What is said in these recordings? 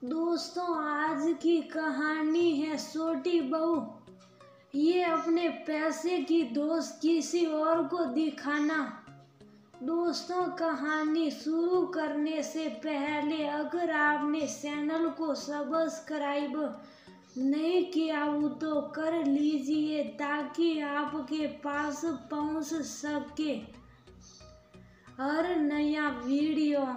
दोस्तों, आज की कहानी है छोटी बहू। ये अपने पैसे की दोस्त किसी और को दिखाना। दोस्तों, कहानी शुरू करने से पहले अगर आपने चैनल को सब्सक्राइब नहीं किया हो तो कर लीजिए ताकि आपके पास पहुंच सके हर नया वीडियो।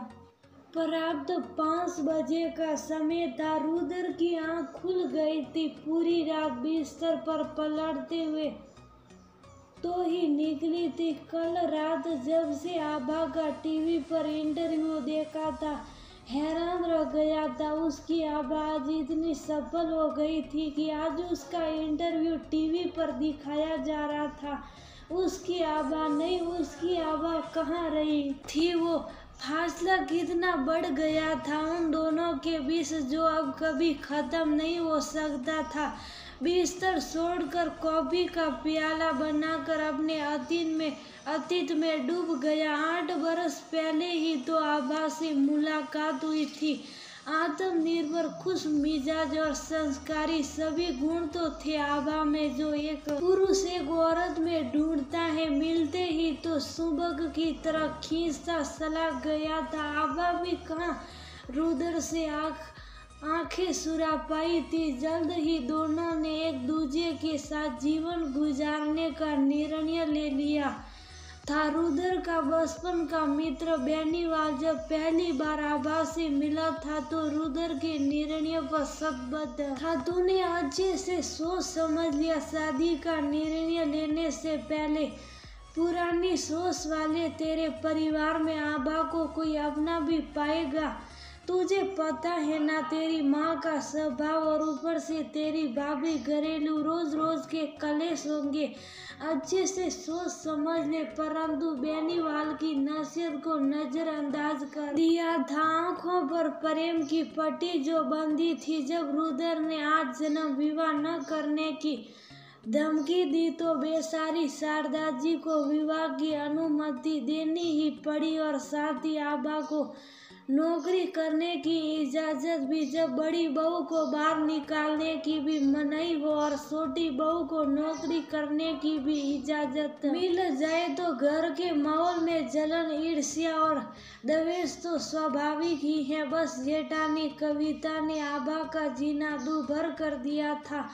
प्राप्त 5 बजे का समय था। रुद्र की आंख खुल गई थी। पूरी रात बिस्तर पर पलटते हुए तो ही निकली थी। कल रात जब से आभा का टीवी पर इंटरव्यू देखा था, हैरान रह गया था। उसकी आभा आज इतनी सफल हो गई थी कि आज उसका इंटरव्यू टीवी पर दिखाया जा रहा था। उसकी आभा नहीं, उसकी आभा कहाँ रही थी? वो फासला कितना बढ़ गया था उन दोनों के बीच, जो अब कभी खत्म नहीं हो सकता था। बिस्तर छोड़कर कॉफी का प्याला बनाकर अपने अतीत में डूब गया। 8 बरस पहले ही तो आभा से मुलाकात हुई थी। आत्मनिर्भर, खुश मिजाज और संस्कारी सभी गुण तो थे आभा में जो एक पुरुष एक औरत में ढूंढता है। मिलते ही तो सुबह की तरह खींचता चला गया था। आभा भी कहाँ रुद्र से आंखें चुरा पाई थी। जल्द ही दोनों ने एक दूसरे के साथ जीवन गुजारने का निर्णय ले लिया था। रुद्र का बचपन का मित्र बेनीवाल जब पहली बार आभा से मिला था तो रुद्र के निर्णय पर शतबद्ध था। तूने अच्छे से सोच समझ लिया। शादी का निर्णय लेने से पहले पुरानी सोच वाले तेरे परिवार में आभा को कोई अपना भी पाएगा? तुझे पता है ना तेरी माँ का स्वभाव, और ऊपर से तेरी भाभी घरेलू, रोज रोज के कलेश होंगे। अच्छे से सोच समझ ले। परंतु बेनीवाल की नसीहत को नजरअंदाज कर दिया था। आंखों पर प्रेम की पट्टी जो बंधी थी। जब रुद्र ने आज जन्म विवाह न करने की धमकी दी तो बेचारी शारदा जी को विवाह की अनुमति देनी ही पड़ी, और साथ ही आभा को नौकरी करने की इजाजत भी। जब बड़ी बहू को बाहर निकालने की भी मनाही हो और छोटी बहू को नौकरी करने की भी इजाजत मिल जाए तो घर के माहौल में जलन, ईर्ष्या और द्वेष तो स्वाभाविक ही है। बस जेठानी कविता ने आभा का जीना दूभर कर दिया था।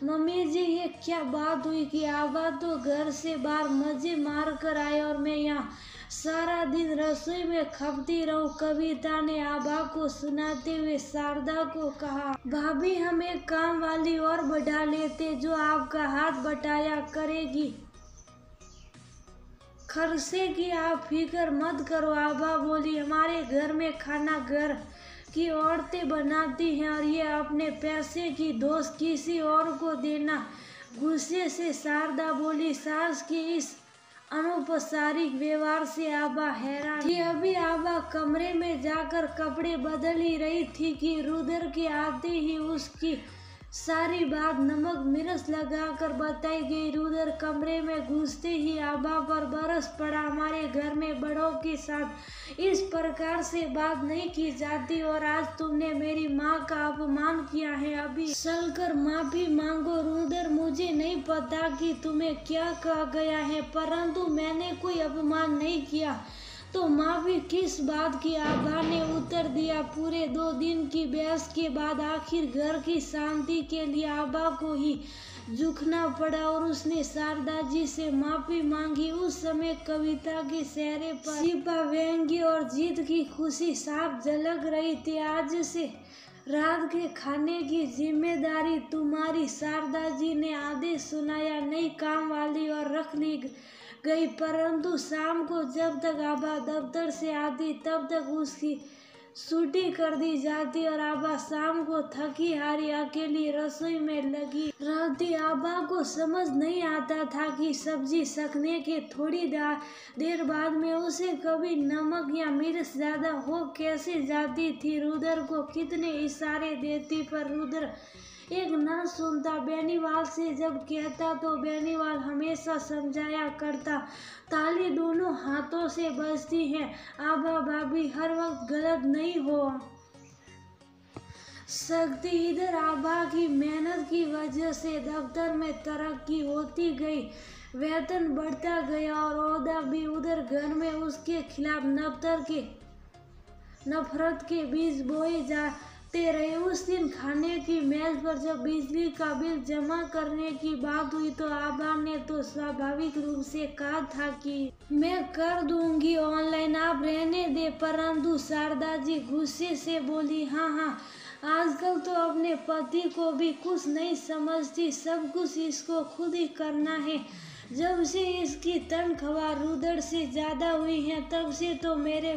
मम्मी जी, ये क्या बात हुई कि आभा तो घर से बाहर मजे मार कर आए और मैं यहाँ सारा दिन रसोई में खपती रहूं? कविता ने आभा को सुनाते हुए शारदा को कहा, भाभी हम एक काम वाली और बढ़ा लेते जो आपका हाथ बटाया करेगी। खर्चे की आप फिक्र मत करो। आभा बोली, हमारे घर में खाना घर की औरतें बनाती हैं और ये अपने पैसे की दोस्त किसी और को देना। गुस्से से शारदा बोली। सास की इस अनौपचारिक व्यवहार से आभा हैरान थी। अभी आभा कमरे में जाकर कपड़े बदल ही रही थी कि रुद्र के आते ही उसकी सारी बात नमक मिर्च लगाकर बताई गई। रुद्र कमरे में घुसते ही आभा पर बरस पड़ा। हमारे घर में बड़ों के साथ इस प्रकार से बात नहीं की जाती, और आज तुमने मेरी माँ का अपमान किया है। अभी चलकर माफी मांगो। रुद्र, मुझे नहीं पता कि तुम्हें क्या कहा गया है, परंतु मैंने कोई अपमान नहीं किया तो माफी किस बात की? आभा ने उत्तर दिया। पूरे 2 दिन की बहस के बाद आखिर घर की शांति के लिए आभा को ही झुकना पड़ा और उसने शारदा जी से माफी मांगी। उस समय कविता के चेहरे पर छिपा व्यंग्य और जीत की खुशी साफ झलक रही थी। आज से रात के खाने की जिम्मेदारी तुम्हारी। शारदा जी ने आदेश सुनाया। नई काम वाली और रख ली गई, परंतु शाम को जब तक आभा दफ्तर से आती तब तक उसकी छुट्टी कर दी जाती और आभा शाम को थकी हारी अकेली रसोई में लगी रहती। आभा को समझ नहीं आता था कि सब्जी पकने के थोड़ी देर बाद में उसे कभी नमक या मिर्च ज्यादा हो कैसे जाती थी। रुद्र को कितने इशारे देती पर रुद्र एक ना सुनता। बेनीवाल से जब कहता तो बेनीवाल हमेशा समझाया करता, ताली दोनों हाथों से बजती है। आभा भाभी हर वक्त गलत नहीं हो। सकती। इधर आभा की मेहनत की वजह से दफ्तर में तरक्की होती गई, वेतन बढ़ता गया और ओहदा भी। उधर घर में उसके खिलाफ नफरत के बीज बोए जाते रहे। उस दिन खाने की मेज पर जब बिजली का बिल जमा करने की बात हुई तो आभा ने तो स्वाभाविक रूप से कहा था कि मैं कर दूंगी ऑनलाइन, आप रहने दे। परंतु शारदा जी गुस्से से बोली, हाँ, आजकल तो अपने पति को भी कुछ नहीं समझती, सब कुछ इसको खुद ही करना है। जब से इसकी तनख्वाह रुद्र से ज्यादा हुई है तब से तो मेरे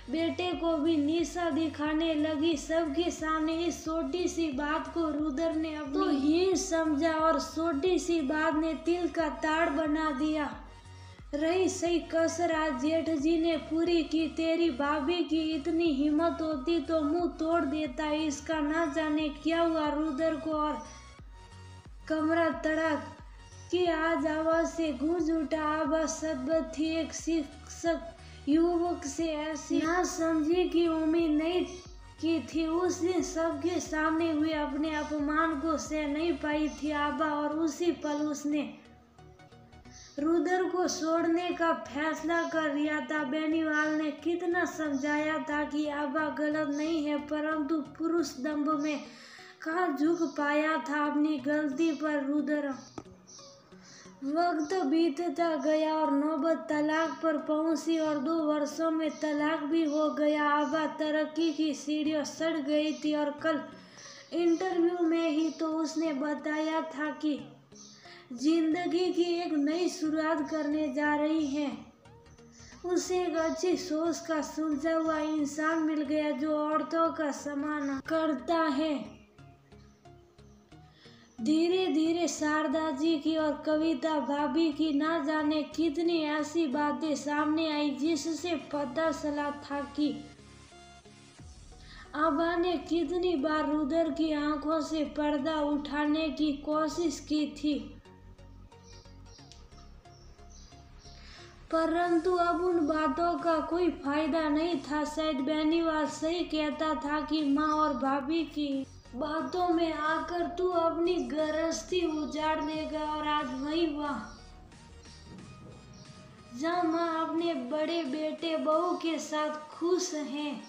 बेटे को भी नीचा दिखाने लगी। सबके सामने इस छोटी सी बात को रुद्र ने अपनी तो हीन समझा और छोटी सी बात ने तिल का ताड़ बना दिया। रही सही कसर आज जेठ जी ने पूरी की। तेरी भाभी की इतनी हिम्मत होती तो मुंह तोड़ देता। इसका ना जाने क्या हुआ रुद्र को और कमरा तड़क की आज आवाज से गूंज उठा। आभा सदबद थी। एक शिक्षक युवक से ऐसी ना समझी की उम्मीद नहीं की थी। उस दिन सबके सामने हुए अपने अपमान को सह नहीं पाई थी आभा और उसी पल उसने रुद्र को छोड़ने का फैसला कर लिया था। बेनीवाल ने कितना समझाया था कि आभा गलत नहीं है, परंतु पुरुष दंभ में कहाँ झुक पाया था अपनी गलती पर रुद्र। वक्त बीतता गया और नौबत तलाक पर पहुंची और 2 वर्षों में तलाक भी हो गया। आभा तरक्की की सीढ़ियों चढ़ गई थी और कल इंटरव्यू में ही तो उसने बताया था कि जिंदगी की एक नई शुरुआत करने जा रही है। उसे एक अच्छी सोच का सुलझा हुआ इंसान मिल गया जो औरतों का सम्मान करता है। धीरे धीरे शारदा जी की और कविता भाभी की ना जाने कितनी ऐसी बातें सामने आई जिससे पता चला था कि आभा ने कितनी बार रुद्र की आंखों से पर्दा उठाने की कोशिश की थी, परंतु अब उन बातों का कोई फायदा नहीं था। शायद बेनीवाल सही कहता था कि माँ और भाभी की बातों में आकर तू अपनी गृहस्थी उजाड़ देगा और आज वही हुआ जहाँ माँ अपने बड़े बेटे बहू के साथ खुश हैं,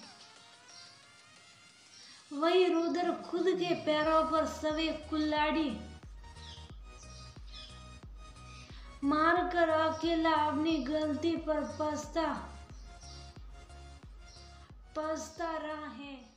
वही रुद्र खुद के पैरों पर सवे कुल्हाड़ी मारकर अकेला अपनी गलती पर पछता रहा है।